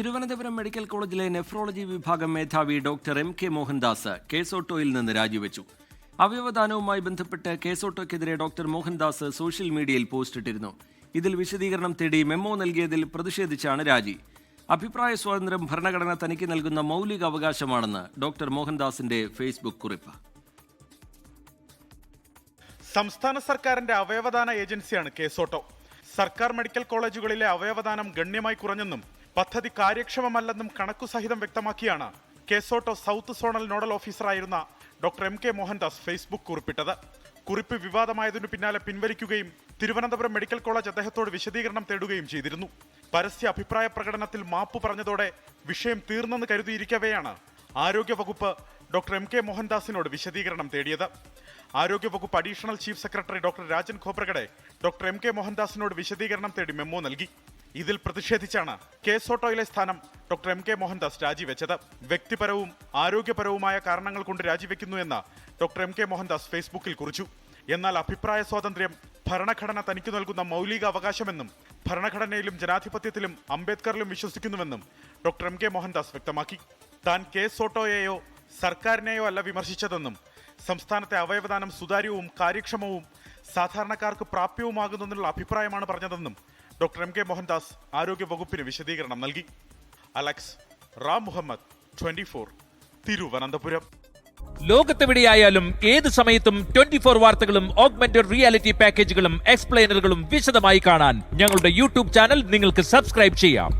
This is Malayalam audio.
തിരുവനന്തപുരം മെഡിക്കൽ കോളേജിലെ നെഫ്രോളജി വിഭാഗം മേധാവി ഡോക്ടർ എം.കെ. മോഹൻദാസ് കേസോട്ടോയിൽ നിന്ന് രാജിവെച്ചു. അവയവദാനവുമായി ബന്ധപ്പെട്ട് കേസോട്ടോയ്ക്കെതിരെ ഡോക്ടർ മോഹൻദാസ് സോഷ്യൽ മീഡിയയിൽ പോസ്റ്റിട്ടിരുന്നു. ഇതിൽ വിശദീകരണം തേടി മെമ്മോ നൽകിയതിൽ പ്രതിഷേധിച്ചാണ് രാജി. അഭിപ്രായ സ്വാതന്ത്ര്യം ഭരണഘടന തനിക്ക് നൽകുന്ന മൗലിക അവകാശമാണെന്ന് ഡോക്ടർ മോഹൻദാസിന്റെ ഫേസ്ബുക്ക് കുറിപ്പ്. സംസ്ഥാന സർക്കാരിന്റെ അവയവദാന ഏജൻസിയാണ് കേസോട്ടോ. സർക്കാർ മെഡിക്കൽ കോളേജുകളിലെ അവയവദാനം ഗണ്യമായി കുറഞ്ഞെന്നും പദ്ധതി കാര്യക്ഷമമല്ലെന്നും കണക്കുസഹിതം വ്യക്തമാക്കിയാണ് കേസോട്ടോ സൗത്ത് സോണൽ നോഡൽ ഓഫീസറായിരുന്ന ഡോക്ടർ എം.കെ. മോഹൻദാസ് ഫേസ്ബുക്ക് കുറിപ്പിട്ടത്. കുറിപ്പ് വിവാദമായതിനു പിന്നാലെ പിൻവലിക്കുകയും തിരുവനന്തപുരം മെഡിക്കൽ കോളേജ് അദ്ദേഹത്തോട് വിശദീകരണം തേടുകയും ചെയ്തിരുന്നു. പരസ്യ അഭിപ്രായ പ്രകടനത്തിൽ മാപ്പ് പറഞ്ഞതോടെ വിഷയം തീർന്നെന്ന് കരുതിയിരിക്കവെയാണ് ആരോഗ്യവകുപ്പ് ഡോക്ടർ എം.കെ. മോഹൻദാസിനോട് വിശദീകരണം തേടിയത്. ആരോഗ്യവകുപ്പ് additional chief secretary doctor Rajan Khobragade doctor M K. മോഹൻദാസിനോട് വിശദീകരണം തേടി മെമ്മോ നൽകി. ഇതിൽ പ്രതിഷേധിച്ചാണ് കേസോട്ടോയിലെ സ്ഥാനം ഡോക്ടർ എം.കെ. മോഹൻദാസ് രാജിവെച്ചത്. വ്യക്തിപരവും ആരോഗ്യപരവുമായ കാരണങ്ങൾ കൊണ്ട് രാജിവെക്കുന്നു എന്ന് ഡോക്ടർ എം.കെ. മോഹൻദാസ് ഫേസ്ബുക്കിൽ കുറിച്ചു. എന്നാൽ അഭിപ്രായ സ്വാതന്ത്ര്യം ഭരണഘടന തനിക്ക് നൽകുന്ന മൗലിക അവകാശമെന്നും ഭരണഘടനയിലും ജനാധിപത്യത്തിലും അംബേദ്കറിലും വിശ്വസിക്കുന്നുവെന്നും ഡോക്ടർ എം.കെ. മോഹൻദാസ് വ്യക്തമാക്കി. താൻ കേസോട്ടോയെയോ സർക്കാരിനെയോ അല്ല വിമർശിച്ചതെന്നും സംസ്ഥാനത്തെ അവയവദാനം സുതാര്യവും കാര്യക്ഷമവും സാധാരണക്കാർക്ക് പ്രാപ്യവുമാകുന്നതിനുള്ള അഭിപ്രായമാണ് പറഞ്ഞതെന്നും ഡോക്ടർ എം.കെ. മോഹൻദാസ് ആരോഗ്യ വകുപ്പിന് വിശദീകരണം നൽകി. അലക്സ് റാം മുഹമ്മദ്, 24, തിരുവനന്തപുരം. ലോകത്തെവിടെയായാലും ഏത് സമയത്തും 24 വാർത്തകളും ഓഗ്മെന്റഡ് റിയാലിറ്റി പാക്കേജുകളും എക്സ്പ്ലെയിനറുകളും വിശദമായി കാണാൻ ഞങ്ങളുടെ യൂട്യൂബ് ചാനൽ നിങ്ങൾക്ക് സബ്സ്ക്രൈബ് ചെയ്യാം.